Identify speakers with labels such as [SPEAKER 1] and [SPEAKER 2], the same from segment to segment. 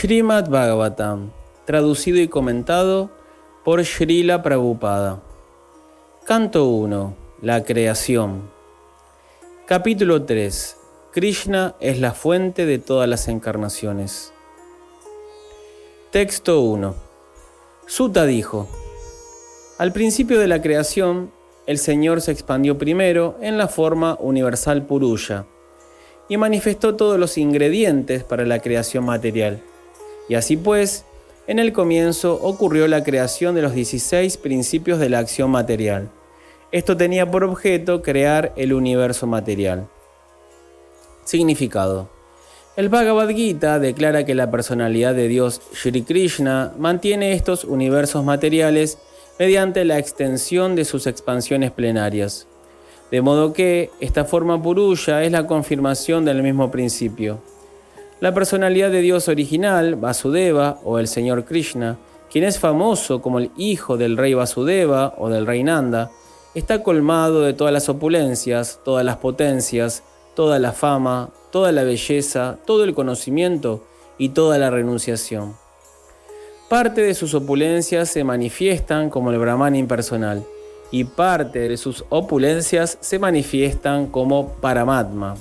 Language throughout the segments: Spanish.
[SPEAKER 1] Srimad Bhagavatam, traducido y comentado por Srila Prabhupada. Canto 1. La creación. Capítulo 3. Krishna es la fuente de todas las encarnaciones. Texto 1. Sutta dijo: al principio de la creación, el Señor se expandió primero en la forma universal Purusha y manifestó todos los ingredientes para la creación material. Y así pues, en el comienzo ocurrió la creación de los 16 principios de la acción material. Esto tenía por objeto crear el universo material. Significado. El Bhagavad Gita declara que la personalidad de Dios Shri Krishna mantiene estos universos materiales mediante la extensión de sus expansiones plenarias. De modo que esta forma Purusha es la confirmación del mismo principio. La personalidad de Dios original, Vasudeva o el Señor Krishna, quien es famoso como el hijo del rey Vasudeva o del rey Nanda, está colmado de todas las opulencias, todas las potencias, toda la fama, toda la belleza, todo el conocimiento y toda la renunciación. Parte de sus opulencias se manifiestan como el Brahman impersonal y parte de sus opulencias se manifiestan como Paramatma.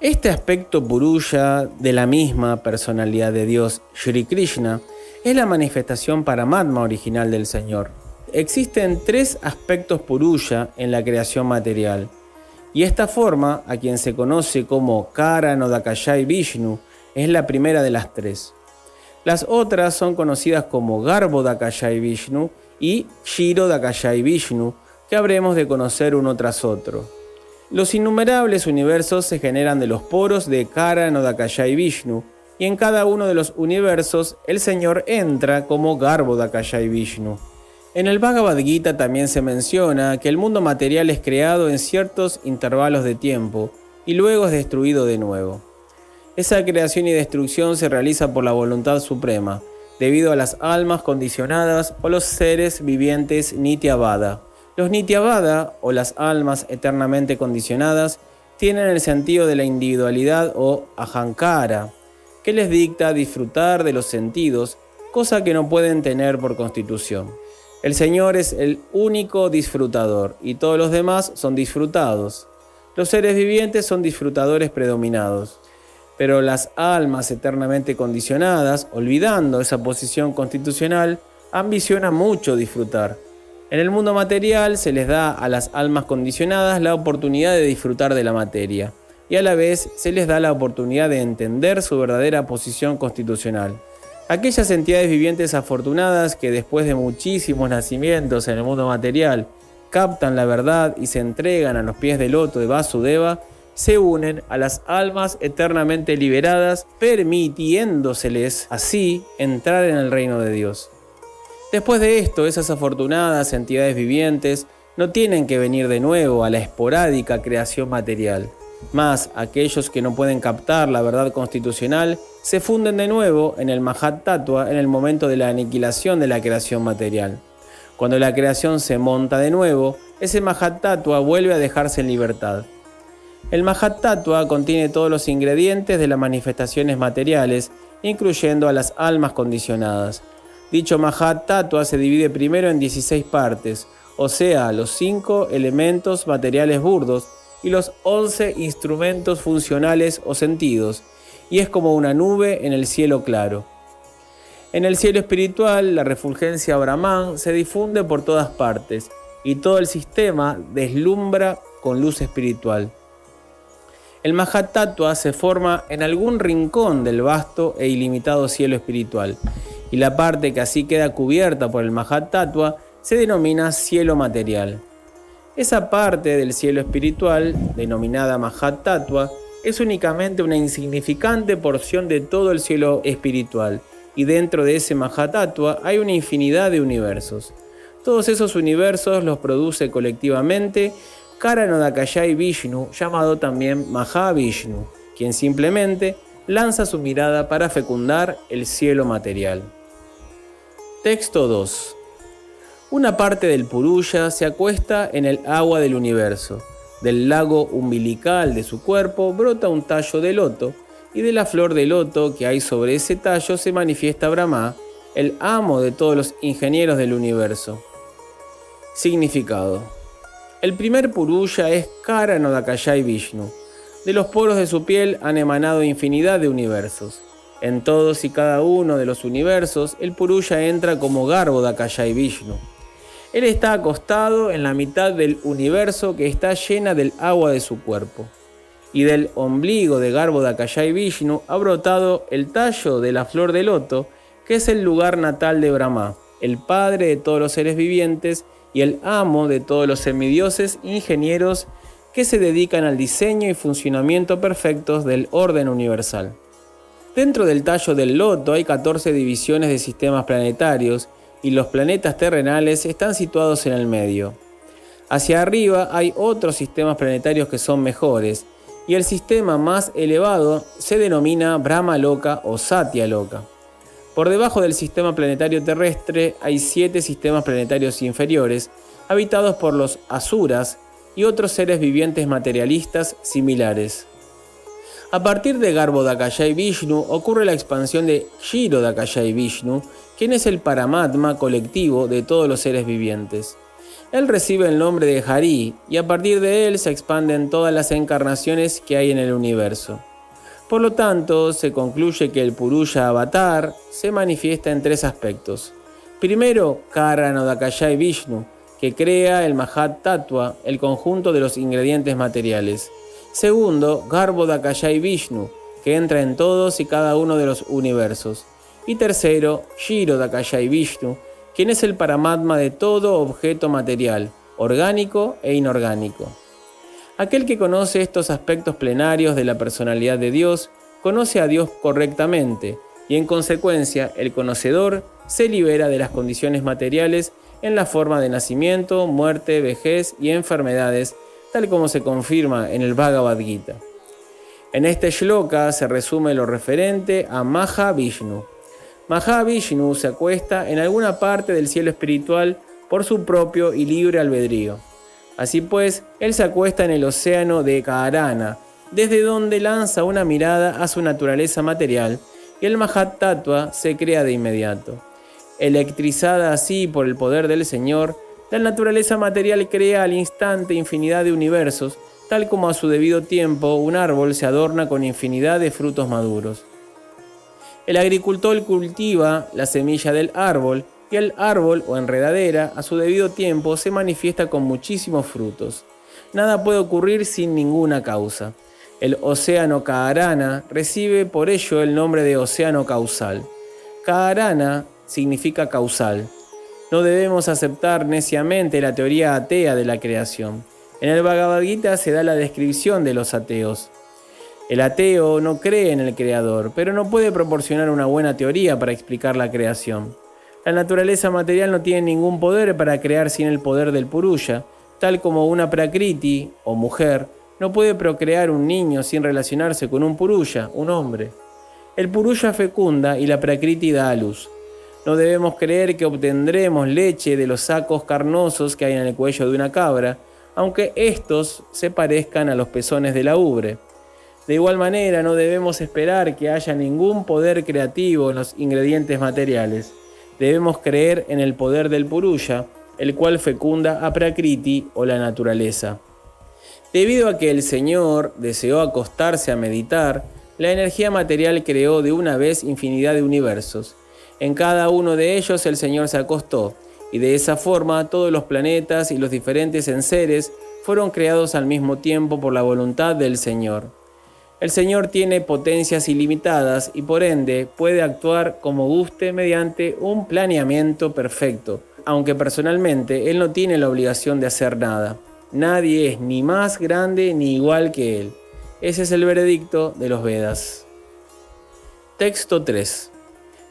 [SPEAKER 1] Este aspecto Purusha de la misma personalidad de Dios, Shri Krishna, es la manifestación Paramatma original del Señor. Existen 3 aspectos Purusha en la creación material, y esta forma, a quien se conoce como Karanodakashai Vishnu, es la primera de las 3. Las otras son conocidas como Garbhodakashai Vishnu y Kshirodakashai Vishnu, que habremos de conocer uno tras otro. Los innumerables universos se generan de los poros de Karanodakashai Vishnu, y en cada uno de los universos el Señor entra como Garbhodakashai Vishnu. En el Bhagavad Gita también se menciona que el mundo material es creado en ciertos intervalos de tiempo y luego es destruido de nuevo. Esa creación y destrucción se realiza por la voluntad suprema, debido a las almas condicionadas o los seres vivientes Nityavada. Los Nityavada, o las almas eternamente condicionadas, tienen el sentido de la individualidad o ahankara, que les dicta disfrutar de los sentidos, cosa que no pueden tener por constitución. El Señor es el único disfrutador y todos los demás son disfrutados. Los seres vivientes son disfrutadores predominados, pero las almas eternamente condicionadas, olvidando esa posición constitucional, ambicionan mucho disfrutar. En el mundo material se les da a las almas condicionadas la oportunidad de disfrutar de la materia, y a la vez se les da la oportunidad de entender su verdadera posición constitucional. Aquellas entidades vivientes afortunadas que después de muchísimos nacimientos en el mundo material captan la verdad y se entregan a los pies del loto de Vasudeva, se unen a las almas eternamente liberadas, permitiéndoseles así entrar en el reino de Dios. Después de esto, esas afortunadas entidades vivientes no tienen que venir de nuevo a la esporádica creación material. Más aquellos que no pueden captar la verdad constitucional se funden de nuevo en el Mahat Tattva en el momento de la aniquilación de la creación material. Cuando la creación se monta de nuevo, ese Mahat Tattva vuelve a dejarse en libertad. El Mahat Tattva contiene todos los ingredientes de las manifestaciones materiales, incluyendo a las almas condicionadas. Dicho Mahat Tattva se divide primero en 16 partes, o sea, los 5 elementos materiales burdos y los 11 instrumentos funcionales o sentidos, y es como una nube en el cielo claro. En el cielo espiritual, la refulgencia Brahman se difunde por todas partes, y todo el sistema deslumbra con luz espiritual. El Mahat Tattva se forma en algún rincón del vasto e ilimitado cielo espiritual, y la parte que así queda cubierta por el Mahat Tattva se denomina cielo material. Esa parte del cielo espiritual, denominada Mahat Tattva, es únicamente una insignificante porción de todo el cielo espiritual, y dentro de ese Mahat Tattva hay una infinidad de universos. Todos esos universos los produce colectivamente Karanodakashai Vishnu, llamado también Mahavishnu, quien simplemente lanza su mirada para fecundar el cielo material. Texto 2. Una parte del Purusha se acuesta en el agua del universo. Del lago umbilical de su cuerpo brota un tallo de loto y de la flor de loto que hay sobre ese tallo se manifiesta Brahma, el amo de todos los ingenieros del universo. Significado. El primer Purusha es Karanodakaya Vishnu. De los poros de su piel han emanado infinidad de universos. En todos y cada uno de los universos, el Purusha entra como Garbhodakaya Vishnu. Él está acostado en la mitad del universo que está llena del agua de su cuerpo. Y del ombligo de Garbhodakaya Vishnu ha brotado el tallo de la flor de loto, que es el lugar natal de Brahma, el padre de todos los seres vivientes y el amo de todos los semidioses ingenieros que se dedican al diseño y funcionamiento perfectos del orden universal. Dentro del tallo del loto hay 14 divisiones de sistemas planetarios y los planetas terrenales están situados en el medio. Hacia arriba hay otros sistemas planetarios que son mejores, y el sistema más elevado se denomina Brahma Loka o Satya Loka. Por debajo del sistema planetario terrestre hay 7 sistemas planetarios inferiores, habitados por los asuras y otros seres vivientes materialistas similares. A partir de Garbhodakaya Vishnu ocurre la expansión de Kshirodakaya Vishnu, quien es el Paramatma colectivo de todos los seres vivientes. Él recibe el nombre de Hari y a partir de él se expanden todas las encarnaciones que hay en el universo. Por lo tanto, se concluye que el Purusha Avatar se manifiesta en 3 aspectos. Primero, Karanodakaya Vishnu, que crea el Mahat Tattva, el conjunto de los ingredientes materiales. Segundo, Garbhodakaya Vishnu, que entra en todos y cada uno de los universos. Y tercero, Kshirodakaya Vishnu, quien es el Paramatma de todo objeto material, orgánico e inorgánico. Aquel que conoce estos aspectos plenarios de la personalidad de Dios, conoce a Dios correctamente, y en consecuencia el conocedor se libera de las condiciones materiales en la forma de nacimiento, muerte, vejez y enfermedades, tal como se confirma en el Bhagavad Gita. En este shloka se resume lo referente a Mahavishnu. Mahavishnu se acuesta en alguna parte del cielo espiritual por su propio y libre albedrío. Así pues, él se acuesta en el océano de Karana, desde donde lanza una mirada a su naturaleza material, y el Mahat Tattva se crea de inmediato. Electrizada así por el poder del Señor, la naturaleza material crea al instante infinidad de universos, tal como a su debido tiempo un árbol se adorna con infinidad de frutos maduros. El agricultor cultiva la semilla del árbol, y el árbol o enredadera a su debido tiempo se manifiesta con muchísimos frutos. Nada puede ocurrir sin ninguna causa. El océano Karana recibe por ello el nombre de océano causal. Karana significa causal. No debemos aceptar neciamente la teoría atea de la creación. En el Bhagavad Gita se da la descripción de los ateos. El ateo no cree en el creador, pero no puede proporcionar una buena teoría para explicar la creación. La naturaleza material no tiene ningún poder para crear sin el poder del Purusha, tal como una Prakriti, o mujer, no puede procrear un niño sin relacionarse con un Purusha, un hombre. El Purusha fecunda y la Prakriti da a luz. No debemos creer que obtendremos leche de los sacos carnosos que hay en el cuello de una cabra, aunque estos se parezcan a los pezones de la ubre. De igual manera, no debemos esperar que haya ningún poder creativo en los ingredientes materiales. Debemos creer en el poder del Purusha, el cual fecunda a Prakriti o la naturaleza. Debido a que el Señor deseó acostarse a meditar, la energía material creó de una vez infinidad de universos. En cada uno de ellos el Señor se acostó, y de esa forma todos los planetas y los diferentes enseres fueron creados al mismo tiempo por la voluntad del Señor. El Señor tiene potencias ilimitadas y por ende puede actuar como guste mediante un planeamiento perfecto, aunque personalmente Él no tiene la obligación de hacer nada. Nadie es ni más grande ni igual que Él. Ese es el veredicto de los Vedas. Texto 3.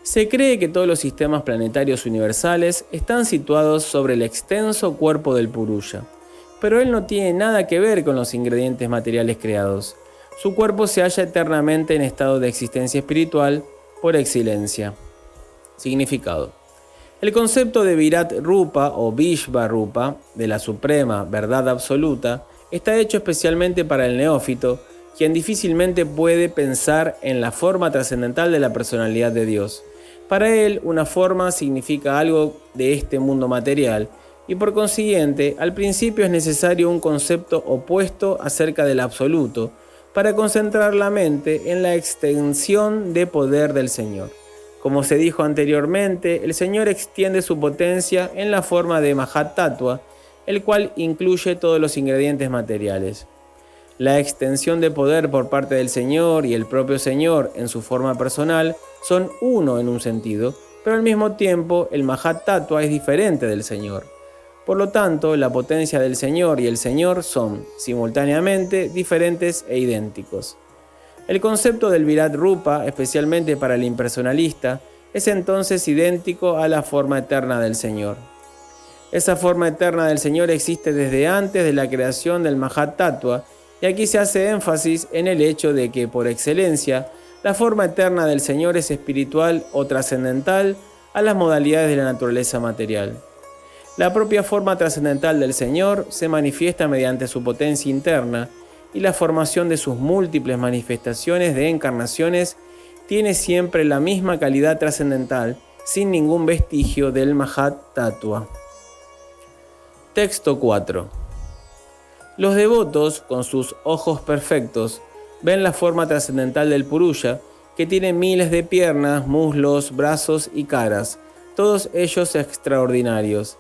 [SPEAKER 1] Se cree que todos los sistemas planetarios universales están situados sobre el extenso cuerpo del Purusha, pero él no tiene nada que ver con los ingredientes materiales creados. Su cuerpo se halla eternamente en estado de existencia espiritual por excelencia. Significado. El concepto de Virat Rupa o Vishva Rupa, de la suprema verdad absoluta, está hecho especialmente para el neófito, quien difícilmente puede pensar en la forma trascendental de la personalidad de Dios. Para él, una forma significa algo de este mundo material, y por consiguiente, al principio es necesario un concepto opuesto acerca del absoluto, para concentrar la mente en la extensión de poder del Señor. Como se dijo anteriormente, el Señor extiende su potencia en la forma de Mahat Tattva, el cual incluye todos los ingredientes materiales. La extensión de poder por parte del Señor y el propio Señor en su forma personal son uno en un sentido, pero al mismo tiempo el Mahat Tattva es diferente del Señor. Por lo tanto, la potencia del Señor y el Señor son, simultáneamente, diferentes e idénticos. El concepto del Virat Rupa, especialmente para el impersonalista, es entonces idéntico a la forma eterna del Señor. Esa forma eterna del Señor existe desde antes de la creación del Mahat Tattva, y aquí se hace énfasis en el hecho de que, por excelencia, la forma eterna del Señor es espiritual o trascendental a las modalidades de la naturaleza material. La propia forma trascendental del Señor se manifiesta mediante su potencia interna, y la formación de sus múltiples manifestaciones de encarnaciones tiene siempre la misma calidad trascendental, sin ningún vestigio del Mahat Tattva. Texto 4. Los devotos, con sus ojos perfectos, ven la forma trascendental del Purusha, que tiene miles de piernas, muslos, brazos y caras, todos ellos extraordinarios.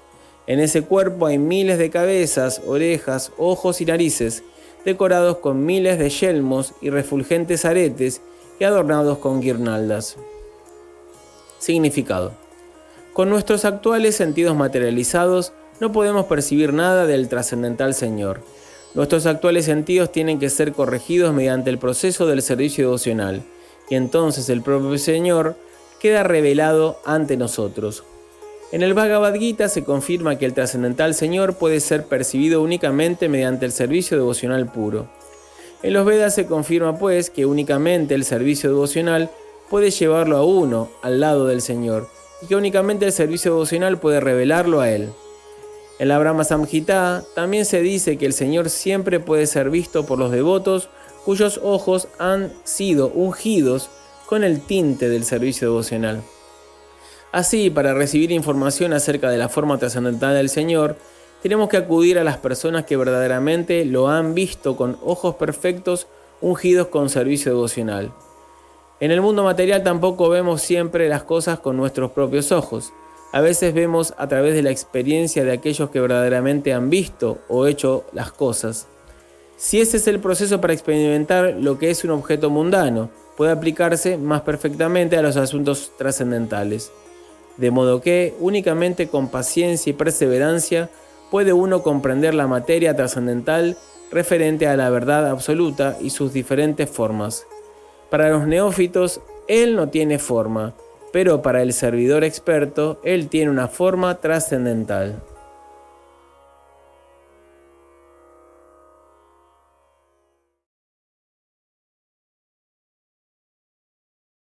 [SPEAKER 1] En ese cuerpo hay miles de cabezas, orejas, ojos y narices, decorados con miles de yelmos y refulgentes aretes y adornados con guirnaldas. Significado. Con nuestros actuales sentidos materializados no podemos percibir nada del trascendental Señor. Nuestros actuales sentidos tienen que ser corregidos mediante el proceso del servicio devocional, y entonces el propio Señor queda revelado ante nosotros. En el Bhagavad Gita se confirma que el trascendental Señor puede ser percibido únicamente mediante el servicio devocional puro. En los Vedas se confirma pues que únicamente el servicio devocional puede llevarlo a uno al lado del Señor, y que únicamente el servicio devocional puede revelarlo a Él. En la Brahma Samhita también se dice que el Señor siempre puede ser visto por los devotos cuyos ojos han sido ungidos con el tinte del servicio devocional. Así, para recibir información acerca de la forma trascendental del Señor, tenemos que acudir a las personas que verdaderamente lo han visto con ojos perfectos ungidos con servicio devocional. En el mundo material tampoco vemos siempre las cosas con nuestros propios ojos. A veces vemos a través de la experiencia de aquellos que verdaderamente han visto o hecho las cosas. Si ese es el proceso para experimentar lo que es un objeto mundano, puede aplicarse más perfectamente a los asuntos trascendentales. De modo que, únicamente con paciencia y perseverancia, puede uno comprender la materia trascendental referente a la verdad absoluta y sus diferentes formas. Para los neófitos, Él no tiene forma, pero para el servidor experto, Él tiene una forma trascendental.